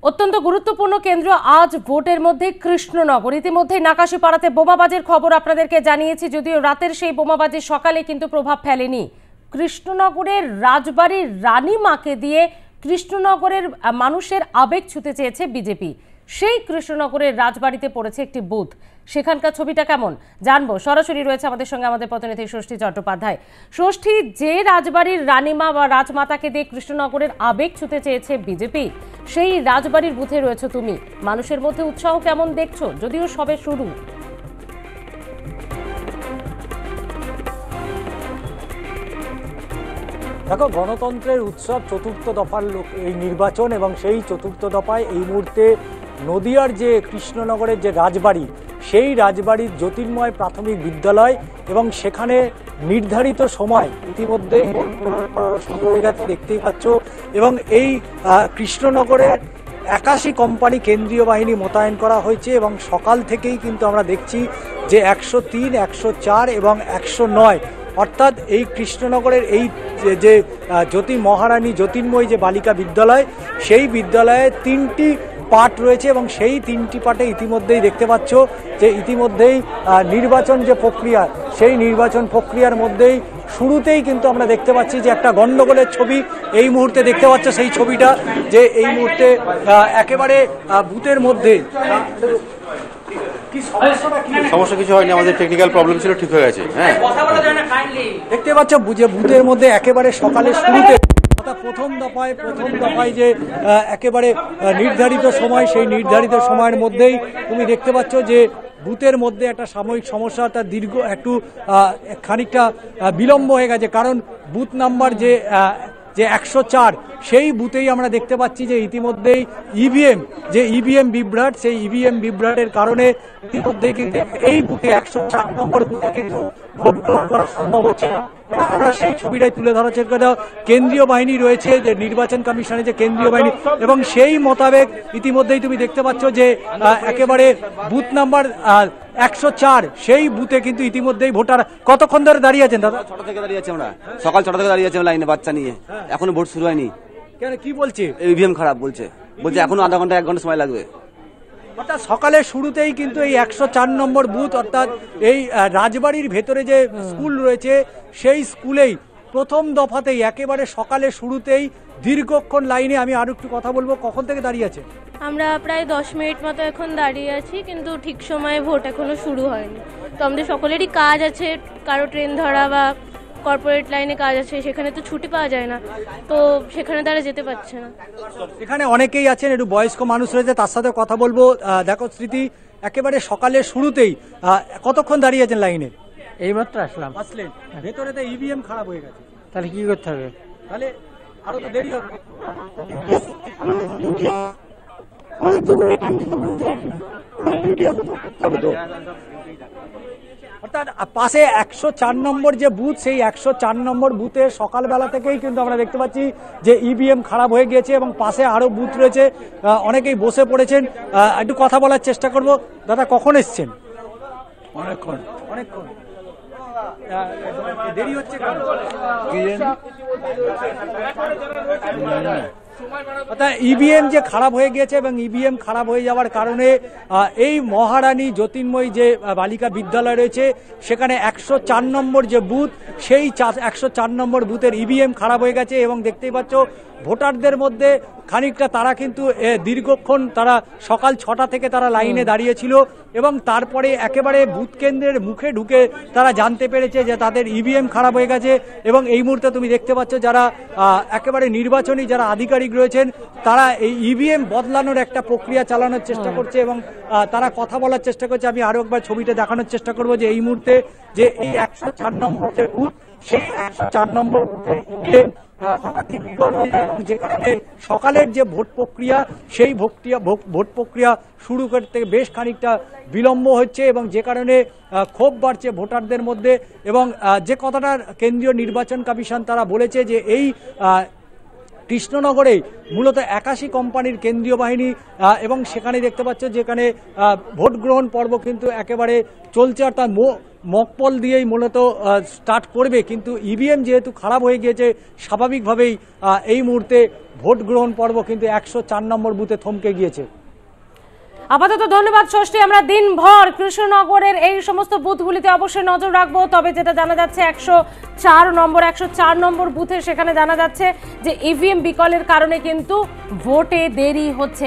অত্যন্ত গুরুত্বপূর্ণ কেন্দ্র আজ ভোটের মধ্যে কৃষ্ণনগর। ইতিমধ্যে নাকাশিপাড়াতে বোমাবাজির খবর আপনাদেরকে জানিয়েছি, যদিও রাতের সেই বোমাবাজি সকালে কিন্তু প্রভাব ফেলেনি। কৃষ্ণনগরের রাজবাড়ির রানীমাকে দিয়ে কৃষ্ণনগরের মানুষের আবেগ ছুঁতে চেয়েছে বিজেপি। সেই কৃষ্ণনগরের রাজবাড়িতে পড়েছে একটি বুথ। সেখানকার ছবিটা কেমন জানবো, সরাসরি রয়েছে আমাদের সঙ্গে আমাদের প্রতিনিধি ষষ্ঠী চট্টোপাধ্যায়। ষষ্ঠী, যে রাজবাড়ির রানীমা বা রাজমাতাকে দিয়ে কৃষ্ণনগরের আবেগ ছুঁতে চেয়েছে বিজেপি, সেই রাজবাড়ির বুথে রয়েছে তুমি। মানুষের মধ্যে উৎসাহ কেমন দেখছো, যদিও সবে শুরু? দেখো, গণতন্ত্রের উৎসব চতুর্থ দফার এই নির্বাচন, এবং সেই চতুর্থ দফায় এই মুহূর্তে নদিয়ার যে কৃষ্ণনগরের যে রাজবাড়ি, সেই রাজবাড়ির জ্যোতির্ময় প্রাথমিক বিদ্যালয়, এবং সেখানে নির্ধারিত সময় ইতিমধ্যে দেখতেই পাচ্ছ। এবং এই কৃষ্ণনগরের 81 কোম্পানি কেন্দ্রীয় বাহিনী মোতায়েন করা হয়েছে, এবং সকাল থেকেই কিন্তু আমরা দেখছি যে 103, 104 এবং 109, অর্থাৎ এই কৃষ্ণনগরের এই যে মহারানী জ্যোতির্ময়ী যে বালিকা বিদ্যালয়, সেই বিদ্যালয়ে 3টি পার্ট রয়েছে, এবং সেই 3টি পার্টে ইতিমধ্যেই দেখতে পাচ্ছ যে ইতিমধ্যেই নির্বাচন যে প্রক্রিয়া, সেই নির্বাচন প্রক্রিয়ার মধ্যেই শুরুতেই কিন্তু আমরা দেখতে পাচ্ছি যে একটা গন্ডগোলের ছবি এই মুহূর্তে দেখতে পাচ্ছ। সেই ছবিটা যে এই মুহূর্তে একেবারে বুথের মধ্যে সমস্যা কিছু হয়নি, আমাদের টেকনিক্যাল প্রবলেম ছিল, ঠিক হয়ে গেছে। হ্যাঁ, দেখতে পাচ্ছ যে বুথের মধ্যে একেবারে সকালে শুরুতে প্রথম দফায় যে একেবারে নির্ধারিত সময়, সেই নির্ধারিত সময়ের মধ্যেই তুমি দেখতে পাচ্ছ যে বুথের মধ্যে একটা সাময়িক সমস্যা, তার দীর্ঘ একটু খানিকটা বিলম্ব হয়ে গেছে, কারণ বুথ নাম্বার যে 104, সেই বুথেই আমরা দেখতে পাচ্ছি যে ইতিমধ্যেই ইভিএম বিভ্রাট, সেই ইভিএম বিভ্রাটের কারণে ইতিমধ্যেই কিন্তু এই বুথে 104 নম্বর বুথে কিন্তু ভোট গ্রহণ করা সম্ভব হচ্ছে না। আমরা সেই ছবিটাই তুলে ধরার চেষ্টা করি। কেন্দ্রীয় বাহিনী রয়েছে, যে নির্বাচন কমিশনের যে কেন্দ্রীয় বাহিনী, এবং সেই মোতাবেক ইতিমধ্যেই তুমি দেখতে পাচ্ছ যে একেবারে বুথ নাম্বার 104, সেই বুথে কিন্তু ইতিমধ্যেই ভোটার কতক্ষণ ধরে দাঁড়িয়ে আছেন দাদা? 6টা থেকে দাঁড়িয়ে আছি আমরা, সকাল 6টা থেকে দাঁড়িয়ে আছি লাইনে বাচ্চা নিয়ে, এখনো ভোট শুরু হয়নি। কেন, কি বলছে? ইভিএম খারাপ বলছে এখনো আধা ঘন্টা 1 ঘন্টা সময় লাগবে। অর্থাৎ সকালের শুরুতেই কিন্তু এই 104 নম্বর বুথ, অর্থাৎ এই রাজবাড়ির ভেতরে যে স্কুল রয়েছে, সেই স্কুলেই প্রথম দফাতেই একেবারে সকালের শুরুতেই দীর্ঘক্ষণ লাইনে। আমি আরো একটু কথা বলবো, কখন থেকে দাঁড়িয়ে আছে? আমরা প্রায় 10 মিনিট মতো এখন দাঁড়িয়ে আছি, কিন্তু ঠিক সময়ে ভোট এখনো শুরু হয়নি। তো আমাদের সকলেরই কাজ আছে, কারো ট্রেন ধরা বা কর্পোরেট লাইনে কাজ আছে, সেখানে তো ছুটি পাওয়া যায় না, তো সেখানে তারা যেতে পারছে না। এখানে অনেকেই আছেন, একটু বয়স্ক মানুষ রয়েছে, তার সাথে কথা বলবো। দেখো স্মৃতি, একেবারে সকালের শুরুতেই কতক্ষণ দাঁড়িয়ে আছেন লাইনে? এইমাত্র আসলেন, ভেতরে তো ইভিএম খারাপ হয়ে গেছে, তাহলে কি করতে হবে? তাহলে আরো তো দেরি হবে। অর্থাৎ পাশে 104 নম্বর যে বুথ, সেই 104 নম্বর বুথে সকালবেলা থেকেই কিন্তু আমরা দেখতে পাচ্ছি যে ইভিএম খারাপ হয়ে গিয়েছে, এবং পাশে আরো বুথ রয়েছে, অনেকেই বসে পড়েছেন। একটু কথা বলার চেষ্টা করব। দাদা, কখন এসছেন? অনেকক্ষণ। দেরি হচ্ছে অর্থাৎ ইভিএম যে খারাপ হয়ে গিয়েছে, এবং ইভিএম খারাপ হয়ে যাওয়ার কারণে এই মহারানী জ্যোতির্ময়ী যে বালিকা বিদ্যালয় রয়েছে, সেখানে 104 নম্বর যে বুথ, সেই 104 নম্বর বুথের ইভিএম খারাপ হয়ে গেছে। এবং দেখতেই পাচ্ছ ভোটারদের মধ্যে খানিকটা তারা কিন্তু দীর্ঘক্ষণ, তারা সকাল 6টা থেকে তারা লাইনে দাঁড়িয়েছিল, এবং তারপরে একেবারে বুথ কেন্দ্রের মুখে ঢুকে তারা জানতে পেরেছে যে তাদের ইভিএম খারাপ হয়ে গেছে। এবং এই মুহূর্তে তুমি দেখতে পাচ্ছ যারা একেবারে নির্বাচনী যারা আধিকারিক রয়েছেন, তারা এই ইভিএম বদলানোর একটা প্রক্রিয়া চালানোর চেষ্টা করছে, এবং তারা কথা বলার চেষ্টা করছে। আমি আরো একবার ছবিটা দেখানোর চেষ্টা করবো যে এই মুহূর্তে যে এই 104 নম্বর যে বুথ, সেই 104 নম্বর সকালের যে ভোট প্রক্রিয়া, সেই ভোট প্রক্রিয়া শুরু করতে বেশ খানিকটা বিলম্ব হচ্ছে, এবং যে কারণে ক্ষোভ বাড়ছে ভোটারদের মধ্যে। এবং যে কথাটা কেন্দ্রীয় নির্বাচন কমিশন তারা বলেছে যে এই কৃষ্ণনগরে মূলত 81 কোম্পানির কেন্দ্রীয় বাহিনী, এবং সেখানে দেখতে পাচ্ছ যেখানে ভোট গ্রহণ পর্ব কিন্তু একেবারে চলছে, আর তার মকপল দিয়েই মূলত স্টার্ট করবে। কিন্তু ইভিএম যেহেতু খারাপ হয়ে গিয়েছে, স্বাভাবিকভাবেই এই মুহূর্তে ভোট গ্রহণ পর্ব কিন্তু 104 নম্বর বুথে থমকে গিয়েছে। আপাতত ধন্যবাদ ষষ্ঠী। আমরা দিনভর কৃষ্ণনগরের এই সমস্ত বুথগুলিতে অবশ্যই নজর রাখবো। তবে যেটা জানা যাচ্ছে 104 নম্বর বুথে সেখানে জানা যাচ্ছে যে ইভিএম বিকলের কারণে কিন্তু ভোটে দেরি হচ্ছে।